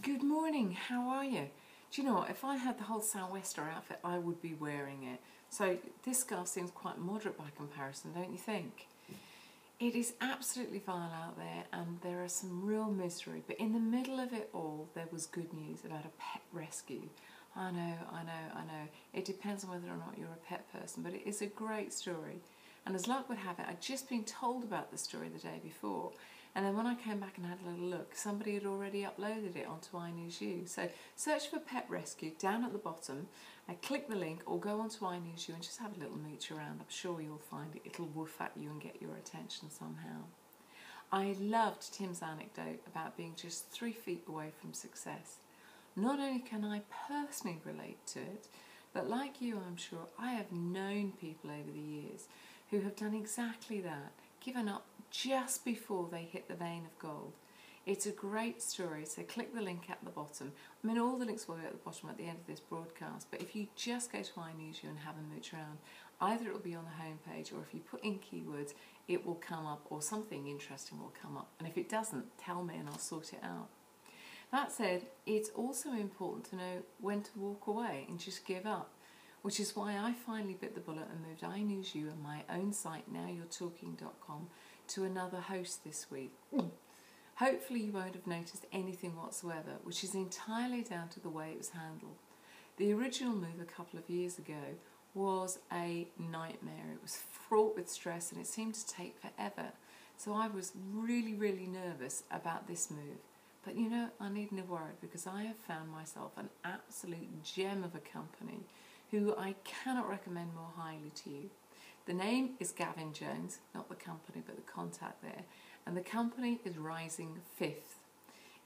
Good morning, how are you? Do you know what, if I had the whole sou'wester outfit, I would be wearing it. So this scarf seems quite moderate by comparison, don't you think? It is absolutely vile out there and there are some real misery, but in the middle of it all, there was good news about a pet rescue. I know. It depends on whether or not you're a pet person, but it is a great story. And as luck would have it, I'd just been told about the story the day before. And then when I came back and had a little look, somebody had already uploaded it onto iNewsU. So search for Pet Rescue down at the bottom, click the link or go onto iNewsU and just have a little mooch around. I'm sure you'll find it. It'll woof at you and get your attention somehow. I loved Tim's anecdote about being just 3 feet away from success. Not only can I personally relate to it, but like you, I'm sure, I have known people over the years who have done exactly that, given up just before they hit the vein of gold. It's a great story, so click the link at the bottom. I mean, all the links will be at the bottom at the end of this broadcast, but if you just go to iNewsU and have a mooch around, either it will be on the homepage or if you put in keywords, it will come up or something interesting will come up. And if it doesn't, tell me and I'll sort it out. That said, it's also important to know when to walk away and just give up, which is why I finally bit the bullet and moved iNewsU and my own site, NowYou'reTalking.com, to another host this week. Hopefully you won't have noticed anything whatsoever, which is entirely down to the way it was handled. The original move a couple of years ago was a nightmare. It was fraught with stress and it seemed to take forever. So I was really nervous about this move. But you know, I needn't have worried because I have found myself an absolute gem of a company who I cannot recommend more highly to you. The name is Gavin Jones, not the company but the contact there, and the company is Rising Fifth.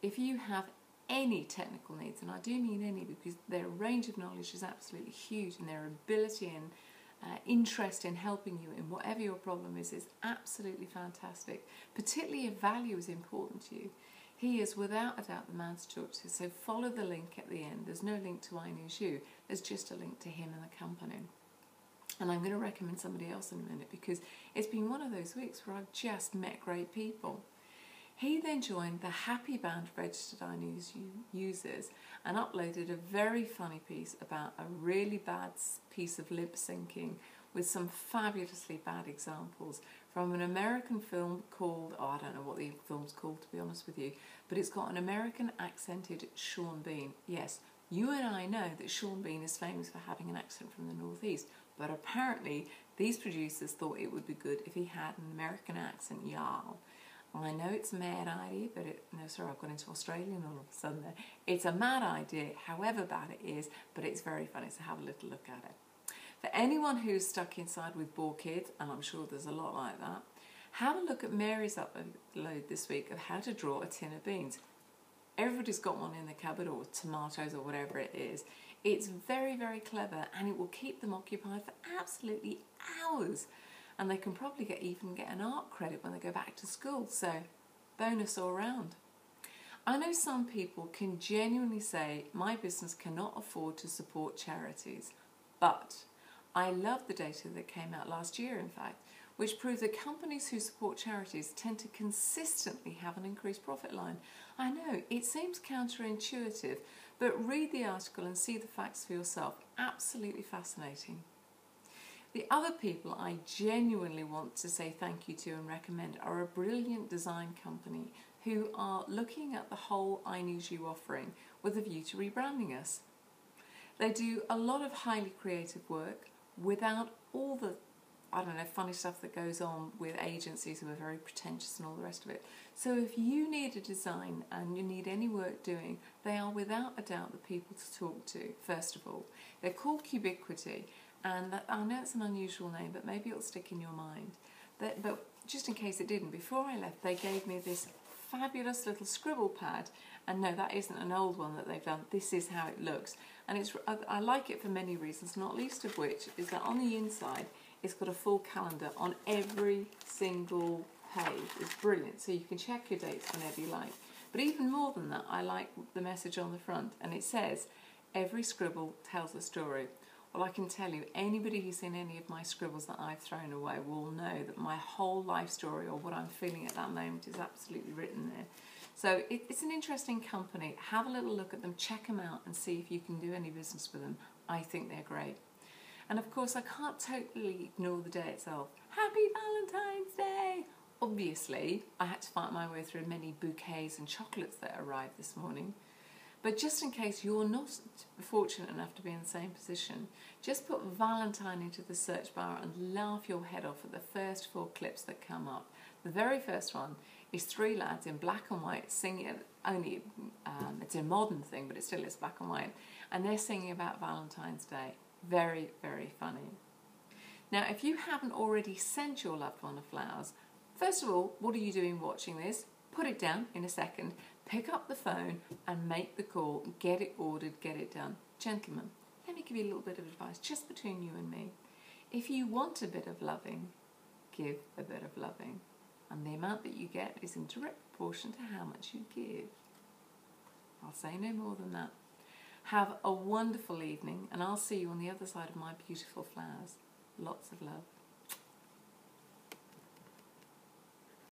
If you have any technical needs, and I do mean any because their range of knowledge is absolutely huge and their ability and interest in helping you in whatever your problem is absolutely fantastic, particularly if value is important to you. He is without a doubt the man to talk to, so follow the link at the end. There's no link to iNewsU, there's just a link to him and the company. And I'm going to recommend somebody else in a minute because it's been one of those weeks where I've just met great people. He then joined the happy band of registered iNewsU users and uploaded a very funny piece about a really bad piece of lip syncing with some fabulously bad examples from an American film called, I don't know what the film's called to be honest with you, but it's got an American accented Sean Bean. Yes, you and I know that Sean Bean is famous for having an accent from the Northeast, but apparently these producers thought it would be good if he had an American accent, y'all. I know it's a mad idea, but I've gone into Australian all of a sudden there. It's a mad idea, however bad it is, but it's very funny, so have a little look at it. For anyone who's stuck inside with 4 kids, and I'm sure there's a lot like that, have a look at Mary's upload this week of how to draw a tin of beans. Everybody's got one in the cupboard, or tomatoes, or whatever it is. It's very clever, and it will keep them occupied for absolutely hours. And they can probably even get an art credit when they go back to school, so bonus all round. I know some people can genuinely say, my business cannot afford to support charities, but I love the data that came out last year, in fact, which proved that companies who support charities tend to consistently have an increased profit line. I know, it seems counterintuitive, but read the article and see the facts for yourself. Absolutely fascinating. The other people I genuinely want to say thank you to and recommend are a brilliant design company who are looking at the whole iNewsU offering with a view to rebranding us. They do a lot of highly creative work without all the, funny stuff that goes on with agencies who are very pretentious and all the rest of it. So if you need a design and you need any work doing, they are without a doubt the people to talk to, first of all. They're called Cubiquity, and I know it's an unusual name, but maybe it'll stick in your mind. But just in case it didn't, before I left, they gave me this fabulous little scribble pad, and no, that isn't an old one that they've done. This is how it looks, and I like it for many reasons, not least of which is that on the inside it's got a full calendar on every single page. It's brilliant, so you can check your dates whenever you like. But even more than that, I like the message on the front, and it says, every scribble tells a story. Well, I can tell you, anybody who's seen any of my scribbles that I've thrown away will know that my whole life story, or what I'm feeling at that moment, is absolutely written there. So it's an interesting company. Have a little look at them, check them out and see if you can do any business with them. I think they're great. And of course I can't totally ignore the day itself. Happy Valentine's Day! Obviously, I had to fight my way through many bouquets and chocolates that arrived this morning. But just in case you're not fortunate enough to be in the same position, just put Valentine into the search bar and laugh your head off at the first 4 clips that come up. The very first one is 3 lads in black and white singing, it's a modern thing, but it still is black and white, and they're singing about Valentine's Day. Very, very funny. Now, if you haven't already sent your loved one a flowers, first of all, what are you doing watching this? Put it down in a second, pick up the phone and make the call, get it ordered, get it done. Gentlemen, let me give you a little bit of advice, just between you and me. If you want a bit of loving, give a bit of loving. And the amount that you get is in direct proportion to how much you give. I'll say no more than that. Have a wonderful evening, and I'll see you on the other side of my beautiful flowers. Lots of love.